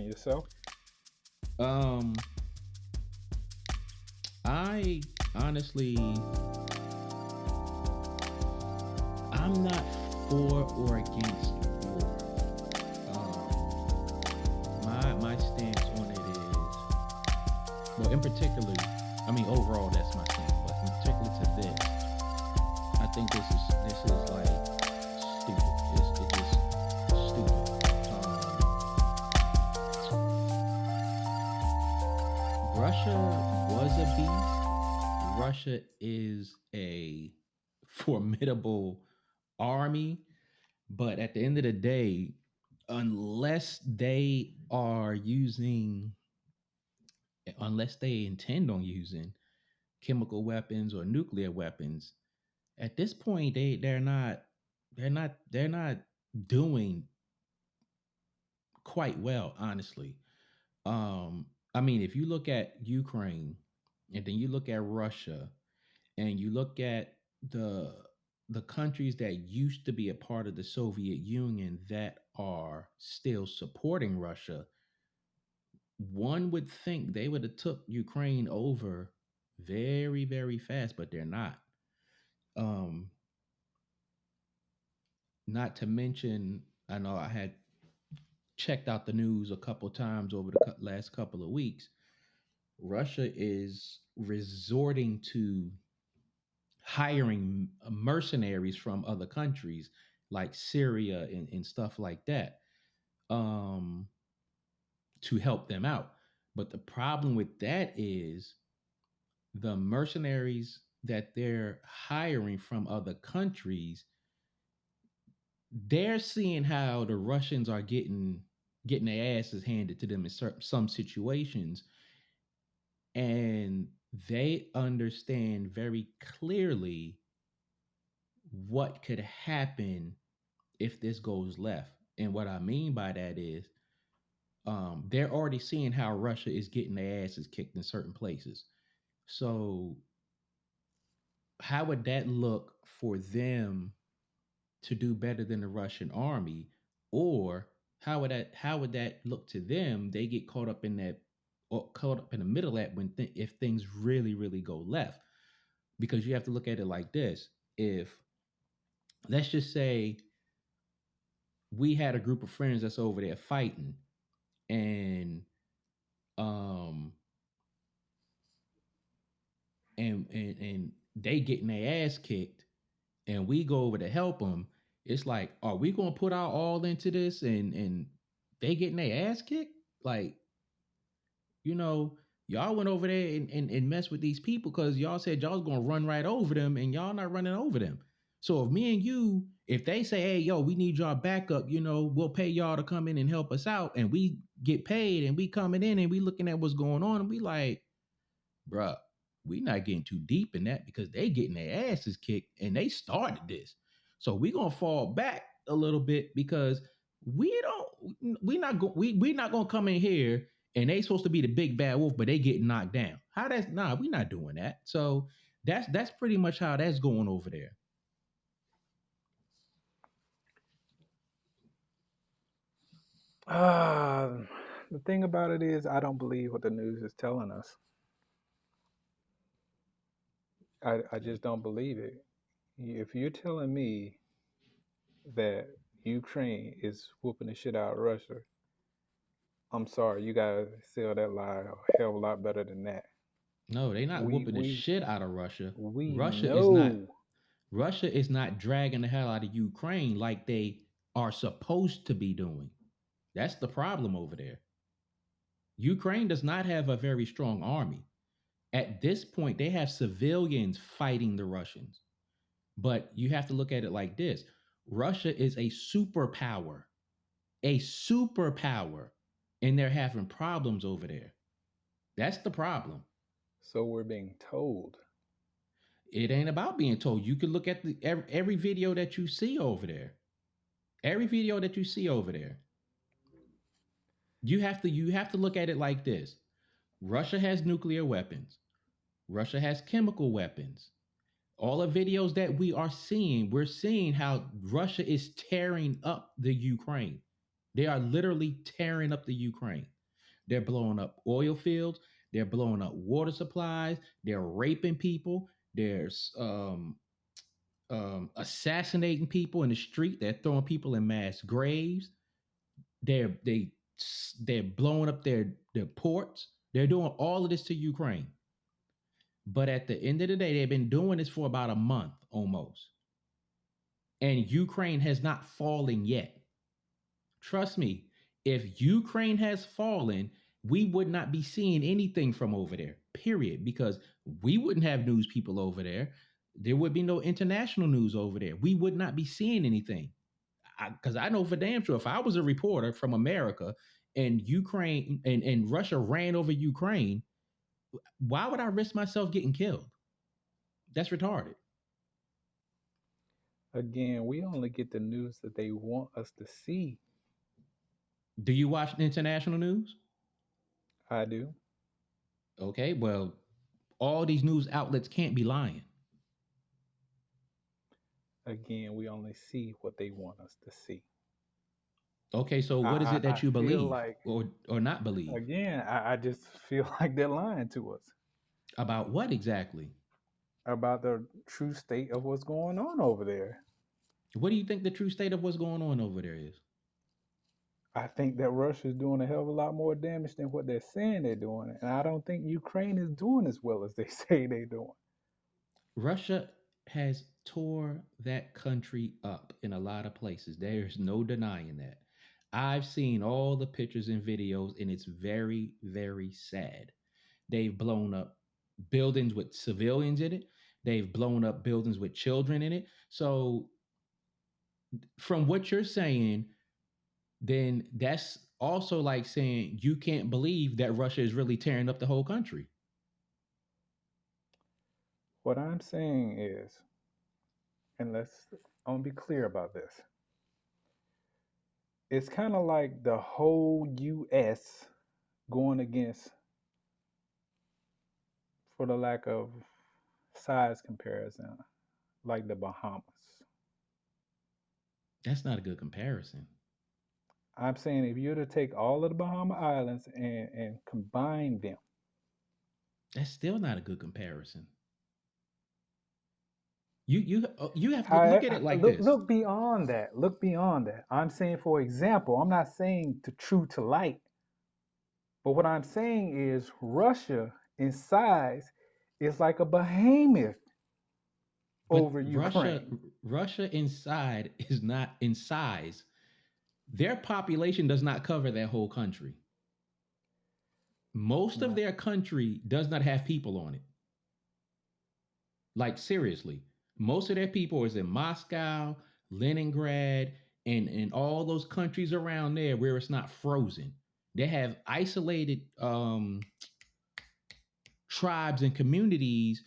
yourself? Um, I honestly, I'm not for or against war. My stance on it is, well, in particular, I mean, overall, that's my stance, but in particular to this, I think this is like stupid. It's just stupid. Russia was a beast. Russia is a formidable army, but at the end of the day, unless they are using, unless they intend on using chemical weapons or nuclear weapons, at this point they're not doing quite well, honestly. Um, I mean, if you look at Ukraine and then you look at Russia and you look at the the countries that used to be a part of the Soviet Union that are still supporting Russia, one would think they would have took Ukraine over very, very fast, but they're not. Um, Not to mention, I know I had checked out the news a couple times over the last couple of weeks. Russia is resorting to hiring mercenaries from other countries like Syria and stuff like that, um, to help them out. But the problem with that is the mercenaries that they're hiring from other countries, they're seeing how the Russians are getting their asses handed to them in some situations, and they understand very clearly what could happen if this goes left. And what I mean by that is, they're already seeing how Russia is getting their asses kicked in certain places. So how would that look for them to do better than the Russian army? Or how would that look to them? They get caught up in that, or caught up in the middle of that when if things really really go left. Because you have to look at it like this: if, let's just say, we had a group of friends that's over there fighting, and um and they getting their ass kicked, and we go over to help them, it's like, are we gonna put our all into this, and they getting their ass kicked? Like, you know, y'all went over there and messed with these people because y'all said y'all was gonna run right over them, and y'all not running over them. So if me and you, if they say, hey, yo, we need y'all backup, we'll pay y'all to come in and help us out, and we get paid, and we coming in and we looking at what's going on, and we like, bruh, we not getting too deep in that because they getting their asses kicked and they started this. So we gonna fall back a little bit because we not gonna come in here and they supposed to be the big bad wolf, but they get knocked down. How that's nah, we not doing that. So that's pretty much how that's going over there. Uh, the thing about it is, I don't believe what the news is telling us. I just don't believe it. If you're telling me that Ukraine is whooping the shit out of Russia, I'm sorry, you gotta sell that lie a hell of a lot better than that. No, they not We whooping the we shit out of Russia. we Russia is not know. Russia is not dragging the hell out of Ukraine like they are supposed to be doing. That's the problem over there. Ukraine does not have a very strong army. At this point, they have civilians fighting the Russians. But you have to look at it like this: Russia is a superpower, and they're having problems over there. That's the problem. So we're being told. It ain't about being told. You can look at every video that you see over there. Every video that you see over there. You have to look at it like this. Russia has nuclear weapons. Russia has chemical weapons. All the videos that we are seeing, we're seeing how Russia is tearing up the Ukraine. They are literally tearing up the Ukraine. They're blowing up oil fields. They're blowing up water supplies. They're raping people. There's assassinating people in the street. They're throwing people in mass graves. They're they they're blowing up their ports. They're doing all of this to Ukraine. But at the end of the day, they've been doing this for about a month almost, and Ukraine has not fallen yet. Trust me, if Ukraine has fallen, we would not be seeing anything from over there, period, because we wouldn't have news people over there. There would be no international news over there. We would not be seeing anything. Because I know for damn sure if I was a reporter from America and Ukraine and Russia ran over Ukraine, why would I risk myself getting killed? That's retarded. Again, we only get the news that they want us to see. Do you watch international news? I do. Okay, well, all these news outlets can't be lying. Again, we only see what they want us to see. Okay, so I, what is it I that you feel believe like, or not believe? again, I just feel like they're lying to us About what exactly? about the true state of what's going on over there. What do you think the true state of what's going on over there is? I think that Russia's doing a hell of a lot more damage than what they're saying they're doing. And I don't think Ukraine is doing as well as they say they're doing. Russia has tore that country up in a lot of places. There's no denying that. I've seen all the pictures and videos, and it's very, very sad. They've blown up buildings with civilians in it. They've blown up buildings with children in it. So, from what you're saying, then that's also like saying you can't believe that Russia is really tearing up the whole country. What I'm saying is, and I want to be clear about this. It's kind of like the whole U.S. going against, for the lack of size comparison, like the Bahamas. That's not a good comparison. I'm saying if you were to take all of the Bahama Islands and combine them, That's still not a good comparison. You have to how, look at it like look this. look beyond that. Look beyond that. I'm saying, for example, I'm not saying to true to light, but what I'm saying is Russia in size is like a behemoth But over Russia Ukraine. Russia inside is not in size. Their population does not cover their whole country. Most of No. their country does not have people on it. Like seriously, most of their people is in Moscow, Leningrad, and all those countries around there where it's not frozen. They have isolated tribes and communities